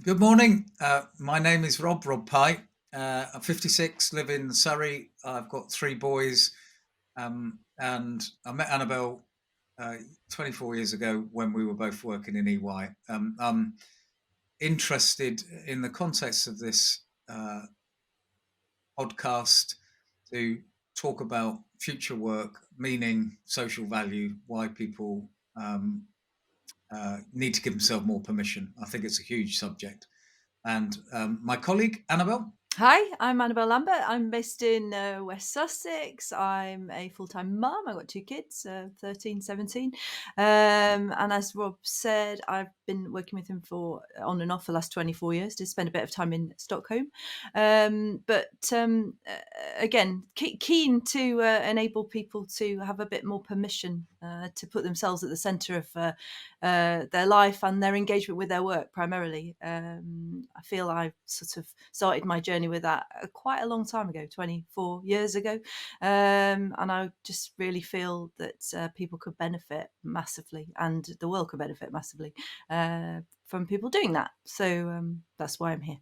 Good morning. My name is Rob Pye. I'm 56, live in Surrey. I've got three boys, and I met Annabelle uh, 24 years ago when we were both working in EY. I'm interested in the context of this podcast to talk about future work, meaning, social value, why people need to give themselves more permission. I think it's a huge subject. And my colleague, Annabelle. Hi, I'm Annabelle Lambert. I'm based in West Sussex. I'm a full-time mum. I've got two kids, 13, 17. And as Rob said, I've been working with him for on and off for the last 24 years to spend a bit of time in Stockholm. But again, keen to enable people to have a bit more permission to put themselves at the centre of their life and their engagement with their work primarily. I feel I sort of started my journey with that quite a long time ago, 24 years ago. And I just really feel that people could benefit massively and the world could benefit massively from people doing that. So that's why I'm here.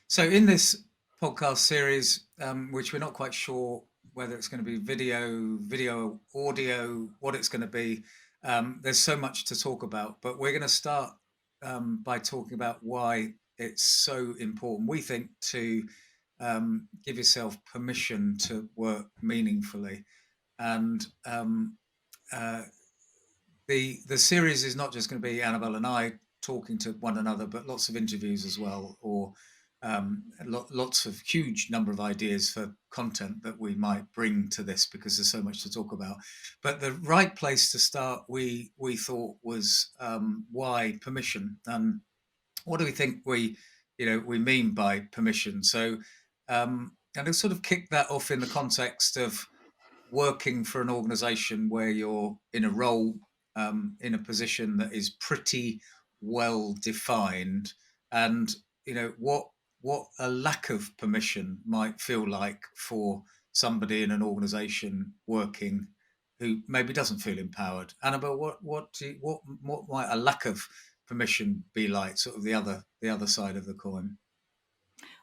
So, in this podcast series, which we're not quite sure whether it's going to be video, audio, what it's going to be, there's so much to talk about. But we're going to start by talking about why it's so important, we think, to give yourself permission to work meaningfully. And uh, the series is not just going to be Annabelle and I talking to one another, but lots of interviews as well, or lots of huge number of ideas for content that we might bring to this because there's so much to talk about. But the right place to start, we thought, was why permission. What do we think we mean by permission? So, and to sort of kick that off in the context of working for an organization where you're in a role, in a position that is pretty well defined, and what a lack of permission might feel like for somebody in an organization working who maybe doesn't feel empowered. Annabelle, what might a lack of permission be like? Sort of the other side of the coin.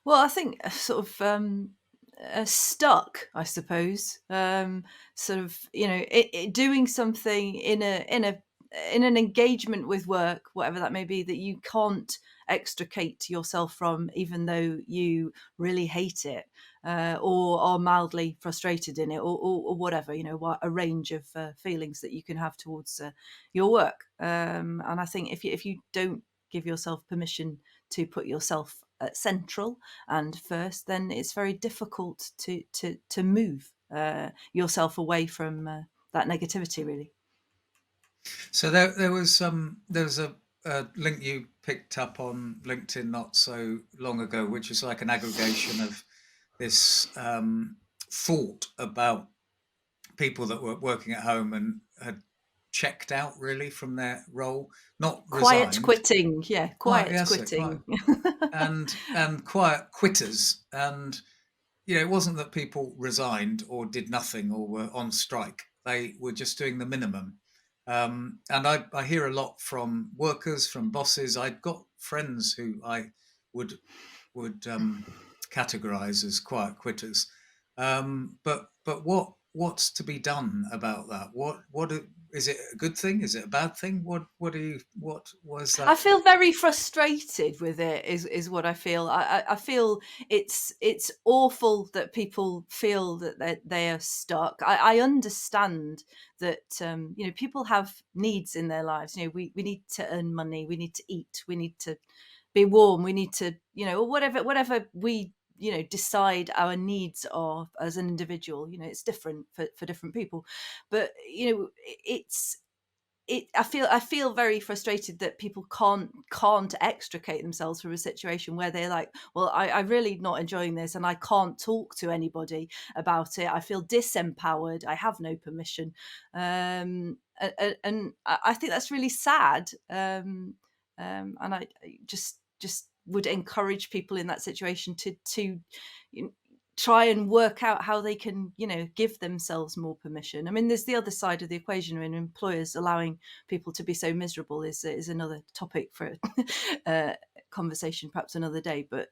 Well, I think sort of stuck, I suppose. Sort of, doing something in an engagement with work, whatever that may be, that you can't extricate yourself from, even though you really hate it, or are mildly frustrated in it, or whatever. A range of feelings that you can have towards your work. And I think if you don't give yourself permission to put yourself central and first, then it's very difficult to move yourself away from that negativity. Really. So there was a link you picked up on LinkedIn not so long ago, which is like an aggregation of this thought about people that were working at home and had checked out really from their role, not Quiet resigned, quitting, yeah, quite quiet yes, quite quitting. and quiet quitters. And it wasn't that people resigned or did nothing or were on strike. They were just doing the minimum. And I hear a lot from workers, from bosses. I've got friends who I would would categorize as quiet quitters. But what's to be done about that? Is it a good thing? Is it a bad thing? What was I that? feel very frustrated with it. Is what I feel. I feel it's awful that people feel that they are stuck. I understand that people have needs in their lives. We need to earn money. We need to eat. We need to be warm. We need to or whatever we decide our needs are as an individual. It's different for different people, but it's I feel very frustrated that people can't extricate themselves from a situation where they're like, well, I'm really not enjoying this and I can't talk to anybody about it. I feel disempowered. I have no permission. And I think that's really sad. And I just would encourage people in that situation to try and work out how they can, give themselves more permission. I mean, there's the other side of the equation. I mean, employers allowing people to be so miserable is another topic for conversation, perhaps another day. But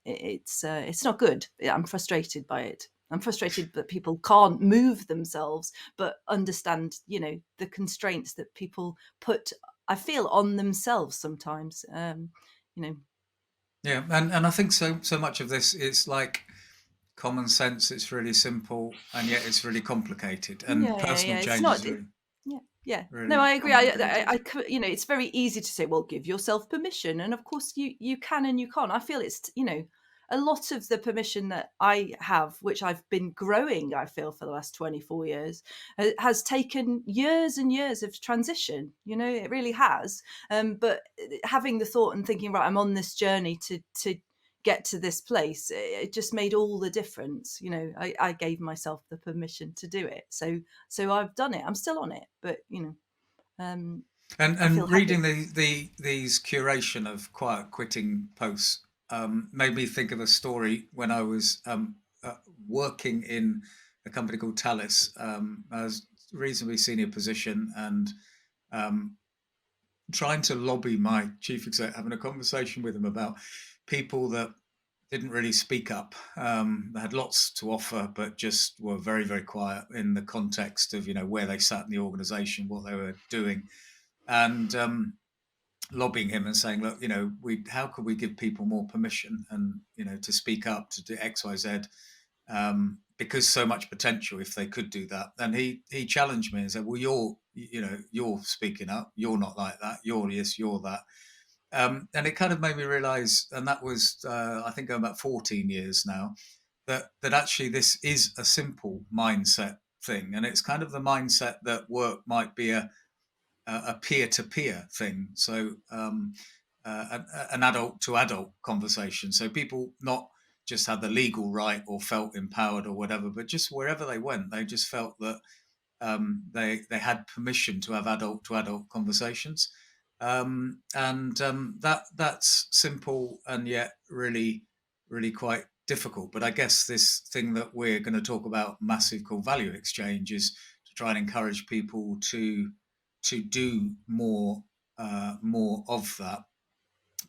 it's not good. I'm frustrated by it. I'm frustrated that people can't move themselves, but understand, the constraints that people put, I feel, on themselves sometimes. Yeah, and I think so much of this is like common sense. It's really simple, and yet it's really complicated. And Yeah. personal It's change not. is really Yeah. No, really I agree. complicated. It's very easy to say, well, give yourself permission, and of course you can and you can't. I feel it's, a lot of the permission that I have, which I've been growing, I feel, for the last 24 years, has taken years and years of transition. It really has. But having the thought and thinking, right, I'm on this journey to get to this place, it just made all the difference. I gave myself the permission to do it, so I've done it. I'm still on it, but um, And I feel happy. reading these curation of quiet quitting posts made me think of a story when I was working in a company called Talis. I was a reasonably senior position and um, trying to lobby my chief exec, having a conversation with him about people that didn't really speak up. They had lots to offer, but just were very, very quiet in the context of where they sat in the organisation, what they were doing, and lobbying him and saying, look, how could we give people more permission and to speak up, to do X, Y, Z, because so much potential if they could do that. And he challenged me and said, well, you're speaking up, you're not like that, you're this, you're that. And it kind of made me realize, and that was I think going back 14 years now, that actually this is a simple mindset thing, and it's kind of the mindset that work might be a peer-to-peer thing. So an adult to adult conversation. So people not just had the legal right or felt empowered or whatever, but just wherever they went, they just felt that they had permission to have adult to adult conversations. And that's simple and yet really, really quite difficult. But I guess this thing that we're going to talk about, massive called value exchange, is to try and encourage people to do more of that.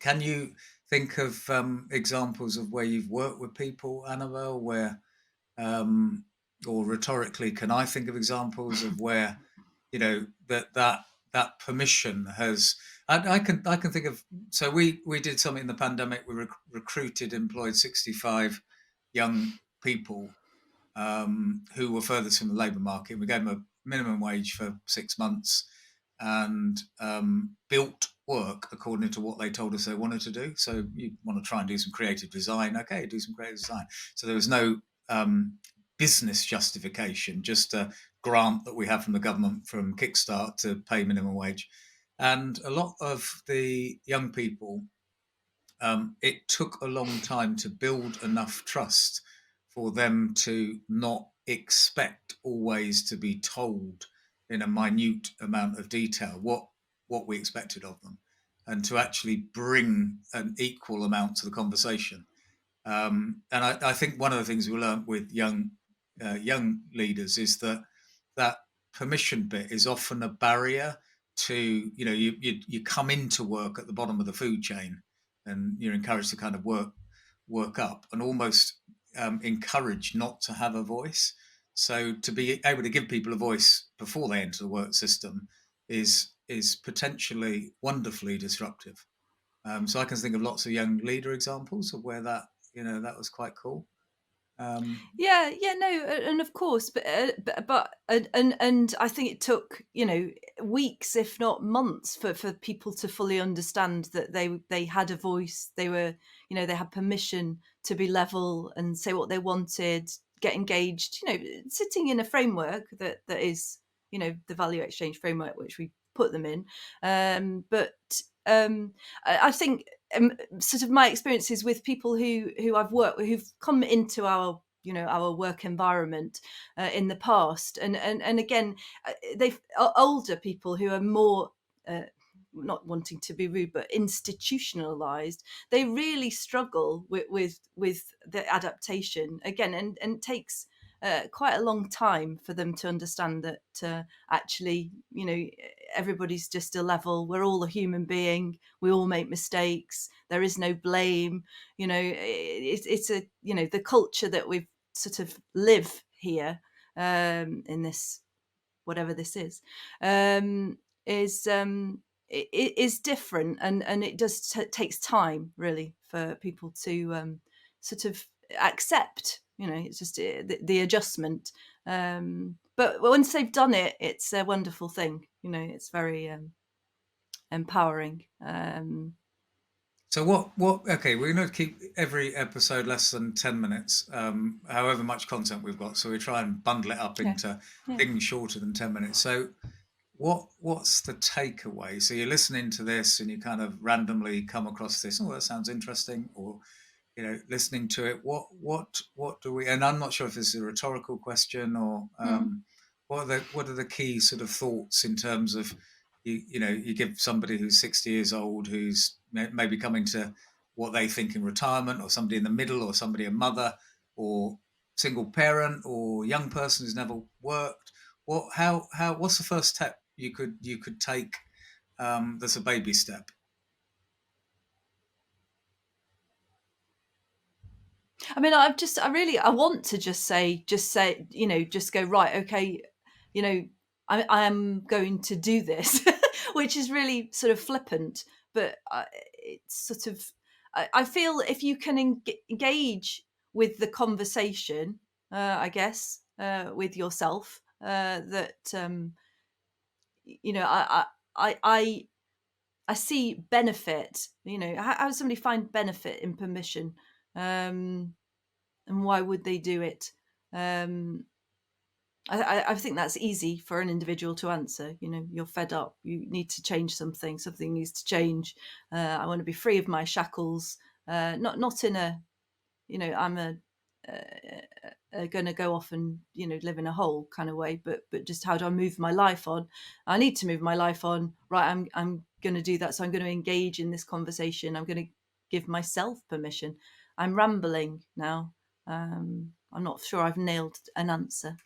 Can you think of examples of where you've worked with people, Annabelle, where or rhetorically, can I think of examples of where that permission has? I can think of. So we did something in the pandemic. We employed 65 young people who were furthest from the labour market. We gave them a minimum wage for 6 months and built work according to what they told us they wanted to do. So you want to try and do some creative design, okay, do some creative design. So there was no business justification, just a grant that we have from the government from Kickstart to pay minimum wage. And a lot of the young people, it took a long time to build enough trust for them to not expect always to be told in a minute amount of detail what we expected of them, and to actually bring an equal amount to the conversation. And I think one of the things we learned with young leaders is that permission bit is often a barrier to you come into work at the bottom of the food chain, and you're encouraged to kind of work up and almost encouraged not to have a voice. So to be able to give people a voice before they enter the work system is potentially wonderfully disruptive. So I can think of lots of young leader examples of where that was quite cool. Um, Yeah, no, and of course, but I think it took, weeks, if not months, for people to fully understand that they had a voice. They were, they had permission to be level and say what they wanted, get engaged. Sitting in a framework that is, the value exchange framework which we put them in. But I think sort of my experiences with people who I've worked with, who've come into our work environment in the past, and again, they've older people who are more not wanting to be rude, but institutionalized, they really struggle with the adaptation again, and it takes quite a long time for them to understand that actually, everybody's just a level. We're all a human being. We all make mistakes. There is no blame. It's a the culture that we've sort of live here in this, whatever this is it is different, and it does takes time really for people to sort of accept. It's just the adjustment. But once they've done it, it's a wonderful thing. It's very empowering. So what? Okay, we're going to keep every episode less than 10 minutes, however much content we've got. So we try and bundle it up into things shorter than 10 minutes. So what's the takeaway? So you're listening to this and you kind of randomly come across this. Oh, that sounds interesting. Or, listening to it. What do we? And I'm not sure if this is a rhetorical question or what are the key sort of thoughts in terms of you give somebody who's 60 years old, who's maybe coming to what they think in retirement, or somebody in the middle, or somebody, a mother or single parent or young person who's never worked. What's the first step you could take that's a baby step? I mean, I want to just say, just go, right, okay, I am going to do this, which is really sort of flippant, but it's sort of, I feel if you can engage with the conversation, I guess, with yourself, that, I see benefit. How does somebody find benefit in permission? And why would they do it? I think that's easy for an individual to answer. You're fed up. You need to change something. Something needs to change. I want to be free of my shackles. Not in a, I'm going to go off and live in a hole kind of way, but just how do I move my life on? I need to move my life on. Right, I'm going to do that. So I'm going to engage in this conversation. I'm going to give myself permission. I'm rambling now. I'm not sure I've nailed an answer.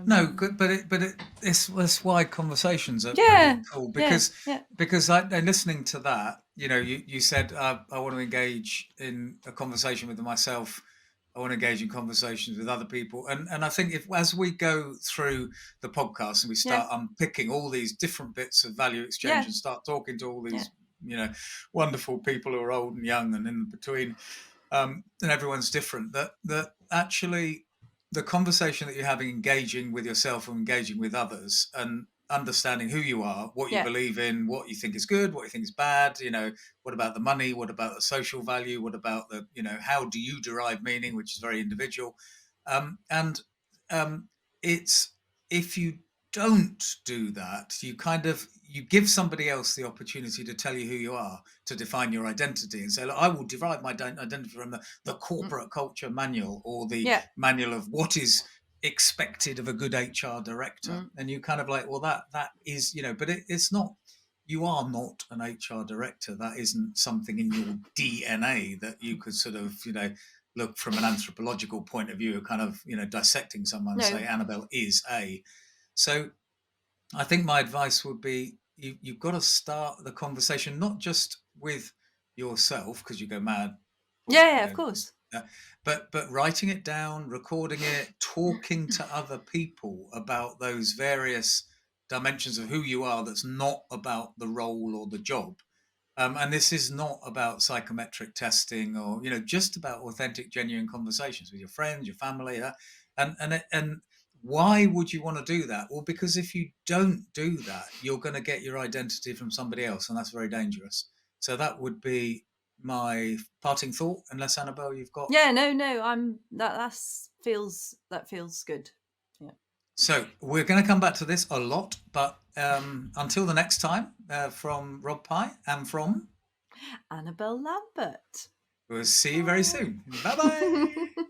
No, good, it's why conversations are really cool, because listening to that, you said I want to engage in a conversation with myself. I want to engage in conversations with other people, and I think as we go through the podcast and we start unpicking all these different bits of value exchange and start talking to all these wonderful people who are old and young and in between, and everyone's different. That actually, the conversation that you're having, engaging with yourself and engaging with others, and understanding who you are, what you believe in, what you think is good, what you think is bad, what about the money, what about the social value, what about the, how do you derive meaning, which is very individual. And it's, if you don't do that, you give somebody else the opportunity to tell you who you are, to define your identity, and say, look, I will derive my identity from the corporate culture manual, or the manual of what is expected of a good HR director. And you kind of like, well, that is, but it's not, you are not an HR director. That isn't something in your DNA that you could sort of, look from an anthropological point of view, kind of, dissecting someone, say Annabelle is a. So I think my advice would be, you've got to start the conversation, not just with yourself, because you go mad. Of course. But writing it down, recording it, talking to other people about those various dimensions of who you are, that's not about the role or the job. And this is not about psychometric testing, or, just about authentic, genuine conversations with your friends, your family. And why would you want to do that? Well, because if you don't do that, you're going to get your identity from somebody else, and that's very dangerous. So that would be my parting thought. Unless, Annabelle, you've got... that feels good. So we're going to come back to this a lot, but until the next time, from Rob Pye and from Annabelle Lambert, we'll see you very soon. Bye bye.